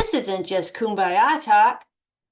This isn't just kumbaya talk.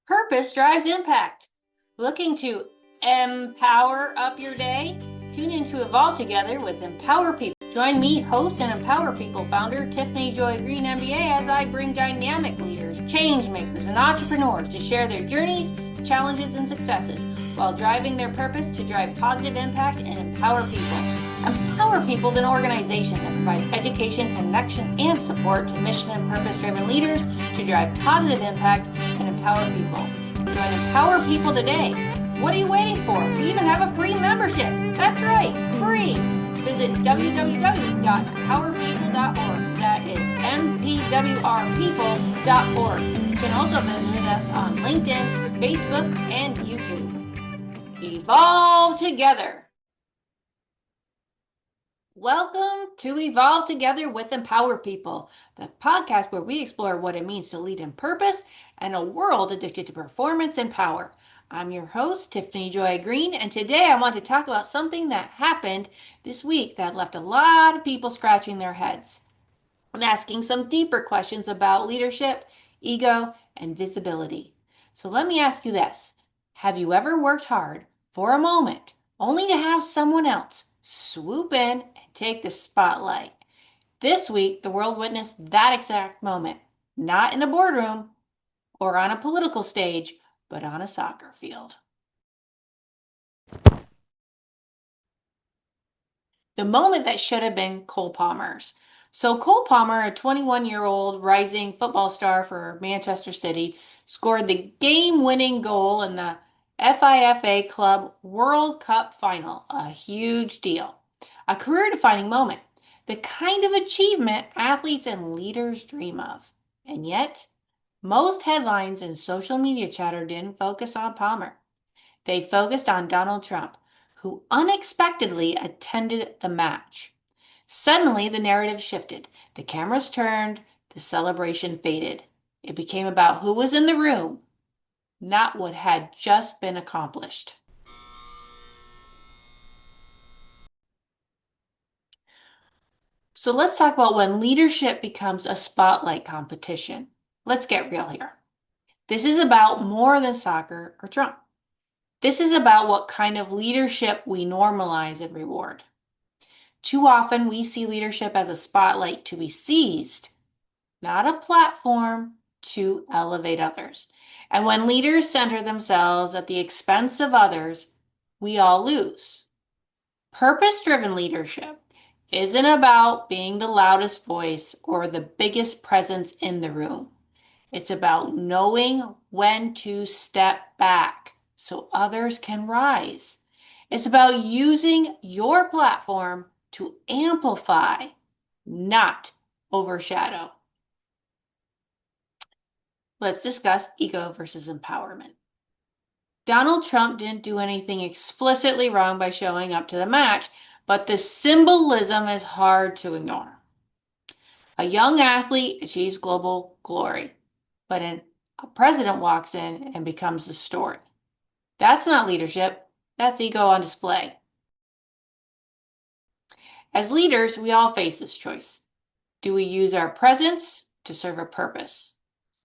Purpose drives impact. Looking to empower up your day? Tune in to Evolve Together with Empower People. Join me, host and Empower People founder Tiffany Joy Greene, MBA, as I bring dynamic leaders, change makers, and entrepreneurs to share their journeys, challenges, and successes while driving their purpose to drive positive impact and empower people. Empower People is an organization that provides education, connection, and support to mission and purpose-driven leaders to drive positive impact and empower people. Join Empower People today. What are you waiting for? We even have a free membership. That's right, free. Visit www.empowerpeople.org. That is MPWRPeople.org. You can also visit us on LinkedIn, Facebook, and YouTube. Evolve Together. Welcome to Evolve Together with Empower People, the podcast where we explore what it means to lead in purpose and a world addicted to performance and power. I'm your host, Tiffany Joy Greene, and today I want to talk about something that happened this week that left a lot of people scratching their heads and asking some deeper questions about leadership, ego, and visibility. So let me ask you this. Have you ever worked hard for a moment only to have someone else swoop in and take the spotlight? This week, the world witnessed that exact moment, not in a boardroom or on a political stage, but on a soccer field. The moment that should have been Cole Palmer's. So Cole Palmer, a 21-year-old rising football star for Manchester City, scored the game-winning goal in the FIFA Club World Cup final, a huge deal. A career-defining moment, the kind of achievement athletes and leaders dream of. And yet, most headlines and social media chatter didn't focus on Palmer. They focused on Donald Trump, who unexpectedly attended the match. Suddenly, the narrative shifted. The cameras turned, the celebration faded. It became about who was in the room, not what had just been accomplished. So let's talk about when leadership becomes a spotlight competition. Let's get real here. This is about more than soccer or Trump. This is about what kind of leadership we normalize and reward. Too often we see leadership as a spotlight to be seized, not a platform to elevate others. And when leaders center themselves at the expense of others, we all lose. Purpose-driven leadership isn't about being the loudest voice or the biggest presence in the room. It's about knowing when to step back so others can rise. It's about using your platform to amplify, not overshadow. Let's discuss ego versus empowerment. Donald Trump didn't do anything explicitly wrong by showing up to the match, but the symbolism is hard to ignore. A young athlete achieves global glory, but a president walks in and becomes the story. That's not leadership. That's ego on display. As leaders, we all face this choice. Do we use our presence to serve a purpose?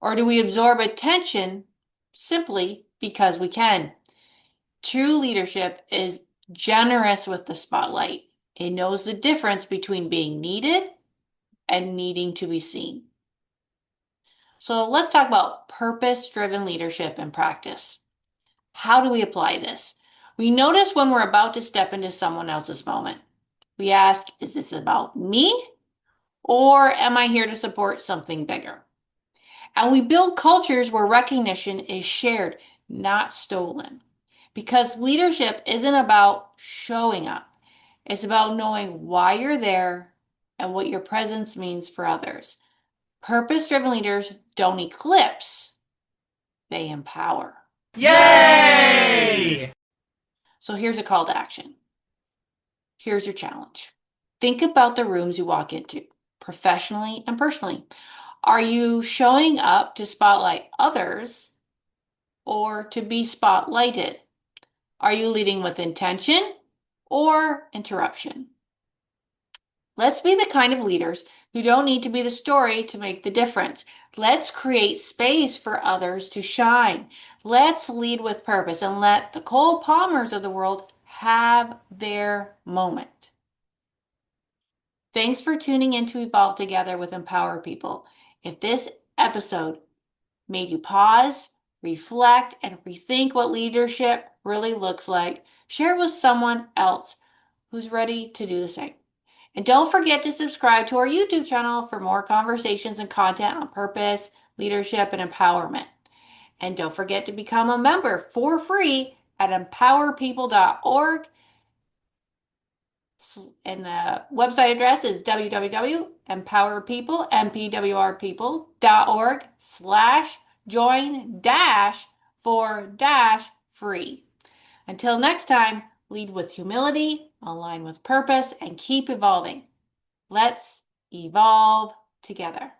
Or do we absorb attention simply because we can? True leadership is generous with the spotlight. It knows the difference between being needed and needing to be seen. So let's talk about purpose-driven leadership in practice. How do we apply this? We notice when we're about to step into someone else's moment. We ask, is this about me? Or am I here to support something bigger? And we build cultures where recognition is shared, not stolen. Because leadership isn't about showing up. It's about knowing why you're there and what your presence means for others. Purpose-driven leaders don't eclipse, they empower. Yay! So here's a call to action. Here's your challenge. Think about the rooms you walk into, professionally and personally. Are you showing up to spotlight others or to be spotlighted? Are you leading with intention or interruption? Let's be the kind of leaders You don't need to be the story to make the difference. Let's create space for others to shine. Let's lead with purpose and let the Cole Palmers of the world have their moment. Thanks for tuning in to Evolve Together with Empower People. If this episode made you pause, reflect, and rethink what leadership really looks like, share it with someone else who's ready to do the same. And don't forget to subscribe to our YouTube channel for more conversations and content on purpose, leadership, and empowerment. And don't forget to become a member for free at empowerpeople.org. And the website address is MPWRpeople.org/join-for-free. Until next time, lead with humility, align with purpose, and keep evolving. Let's evolve together.